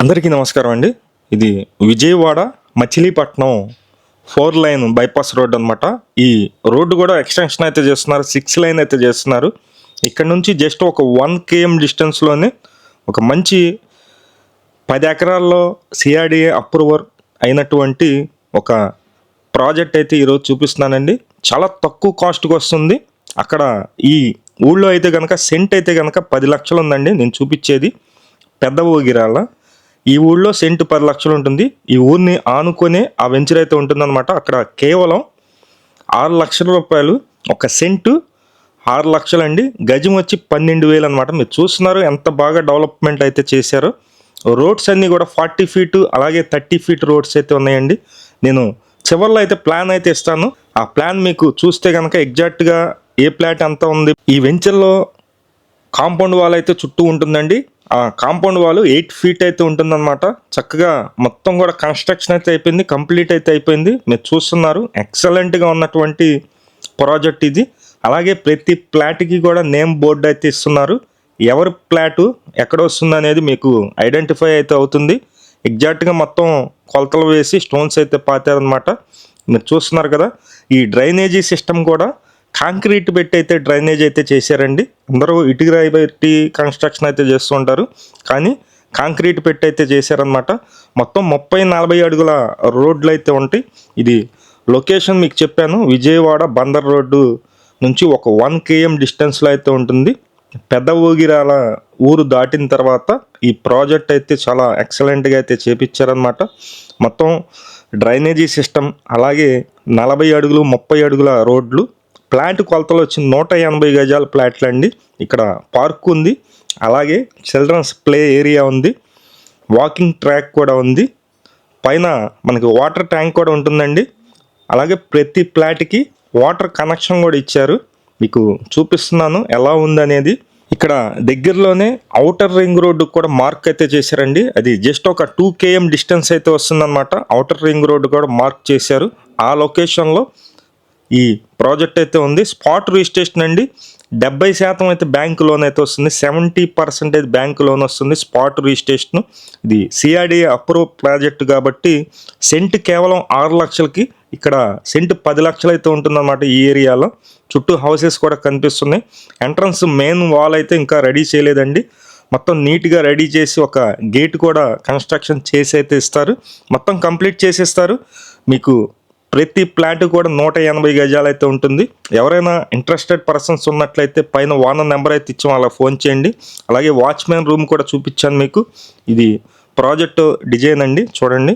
అందరికీ నమస్కారం అండి. ఇది Vijayawada Machilipatnam 4 line bypass road అనమాట. ఈ రోడ్డు కూడా ఎక్స్టెన్షన్ అయితే చేస్తున్నారు. 6 లైన్ అయితే చేస్తున్నారు. ఇక్కడ నుంచి జస్ట్ ఒక 1 km డిస్టెన్స్లోనే ఒక మంచి 10 ఎకరాల్లో సిఆర్డిఏ అప్రూవర్ అయినటువంటి ఒక ప్రాజెక్ట్ అయితే ఈరోజు చూపిస్తున్నానండి. చాలా తక్కువ కాస్ట్కి వస్తుంది. అక్కడ ఈ ఊళ్ళో అయితే కనుక సెంట్ అయితే కనుక 10 లక్షలు ఉందండి. నేను చూపించేది పెద్ద ఊగిరాల. ఈ ఊళ్ళో సెంటు 10 లక్షలు ఉంటుంది. ఈ ఊరిని ఆనుకొనే ఆ వెంచర్ అయితే ఉంటుందన్నమాట. అక్కడ కేవలం 6 లక్షల రూపాయలు ఒక సెంటు, 6 లక్షలు అండి. గజం వచ్చి 12,000 అనమాట. మీరు చూస్తున్నారు ఎంత బాగా డెవలప్మెంట్ అయితే చేశారో. రోడ్స్ అన్నీ కూడా 40 ఫీటు అలాగే 30 ఫీట్ రోడ్స్ అయితే ఉన్నాయండి. నేను చివరిలో అయితే ప్లాన్ అయితే ఇస్తాను. ఆ ప్లాన్ మీకు చూస్తే కనుక ఎగ్జాక్ట్గా ఏ ప్లాట్ ఎంత ఉంది. ఈ వెంచర్లో కాంపౌండ్ వాల్ అయితే చుట్టూ ఉంటుందండి. ఆ కాంపౌండ్ వాల్ 8 ఫీట్ అయితే ఉంటుందన్నమాట. చక్కగా మొత్తం కూడా కన్స్ట్రక్షన్ అయితే అయిపోయింది, కంప్లీట్ అయితే అయిపోయింది. మీరు చూస్తున్నారు ఎక్సలెంట్గా ఉన్నటువంటి ప్రాజెక్ట్ ఇది. అలాగే ప్రతి ప్లాట్కి కూడా నేమ్ బోర్డు అయితే ఇస్తున్నారు. ఎవరి ప్లాటు ఎక్కడ వస్తుంది అనేది మీకు ఐడెంటిఫై అయితే అవుతుంది. ఎగ్జాక్ట్గా మొత్తం కొలతలు వేసి స్టోన్స్ అయితే పాతారనమాట. మీరు చూస్తున్నారు కదా. ఈ డ్రైనేజీ సిస్టమ్ కూడా కాంక్రీట్ పెట్టి అయితే డ్రైనేజ్ అయితే చేశారండి. అందరూ ఇటుక రాయి పెట్టి కన్స్ట్రక్షన్ అయితే చేస్తూ ఉంటారు, కానీ కాంక్రీట్ పెట్టి అయితే చేశారనమాట. మొత్తం 30-40 అడుగుల రోడ్లు అయితే ఉంటాయి. ఇది లొకేషన్ మీకు చెప్పాను, విజయవాడ బందర్ రోడ్డు నుంచి ఒక 1 km డిస్టెన్స్లో అయితే ఉంటుంది. పెద్ద ఊగిరాల ఊరు దాటిన తర్వాత ఈ ప్రాజెక్ట్ అయితే చాలా ఎక్సలెంట్గా అయితే చేపించారనమాట. మొత్తం డ్రైనేజీ సిస్టమ్, అలాగే 40 అడుగులు 30 అడుగుల రోడ్లు. ప్లాట్ కొలతలు వచ్చి 180 గజాల ప్లాట్లు అండి. ఇక్కడ పార్క్ ఉంది, అలాగే చిల్డ్రన్స్ ప్లే ఏరియా ఉంది, వాకింగ్ ట్రాక్ కూడా ఉంది. పైన మనకి వాటర్ ట్యాంక్ కూడా ఉంటుందండి. అలాగే ప్రతి ప్లాట్కి వాటర్ కనెక్షన్ కూడా ఇచ్చారు. మీకు చూపిస్తున్నాను ఎలా ఉందనేది. ఇక్కడ దగ్గరలోనే ఔటర్ రింగ్ రోడ్డు కూడా మార్క్ అయితే చేశారండి. అది జస్ట్ ఒక 2 km డిస్టెన్స్ అయితే వస్తుందన్నమాట. ఔటర్ రింగ్ రోడ్డు కూడా మార్క్ చేశారు. ఆ లొకేషన్లో ఈ ప్రాజెక్ట్ అయితే ఉంది. స్పాట్ రిజిస్ట్రేషన్ అండి. 70% అయితే బ్యాంక్ లోన్ అయితే వస్తుంది, 70% బ్యాంక్ లోన్ వస్తుంది. Spot registration. ఇది సిఆర్డిఏ అప్రూవ్ ప్రాజెక్ట్ కాబట్టి సెంట్ కేవలం 6 లక్షలకి, ఇక్కడ సెంట్ 10 లక్షలు అయితే ఉంటుందన్నమాట. ఈ ఏరియాలో చుట్టూ హౌసెస్ కూడా కనిపిస్తున్నాయి. ఎంట్రన్స్ మెయిన్ వాల్ అయితే ఇంకా రెడీ చేయలేదండి. మొత్తం నీట్గా రెడీ చేసి ఒక గేట్ కూడా కన్స్ట్రక్షన్ చేసి అయితే ఇస్తారు. మొత్తం కంప్లీట్ చేసేస్తారు. మీకు ప్రతి ప్లాట్ కూడా 180 గజాలు అయితే ఉంటుంది. ఎవరైనా ఇంట్రెస్టెడ్ పర్సన్స్ ఉన్నట్లయితే పైన ఓనర్ నెంబర్ అయితే ఇచ్చి వాళ్ళకి ఫోన్ చేయండి. అలాగే వాచ్మెన్ రూమ్ కూడా చూపించాను మీకు. ఇది ప్రాజెక్ట్ డిజైన్ అండి, చూడండి.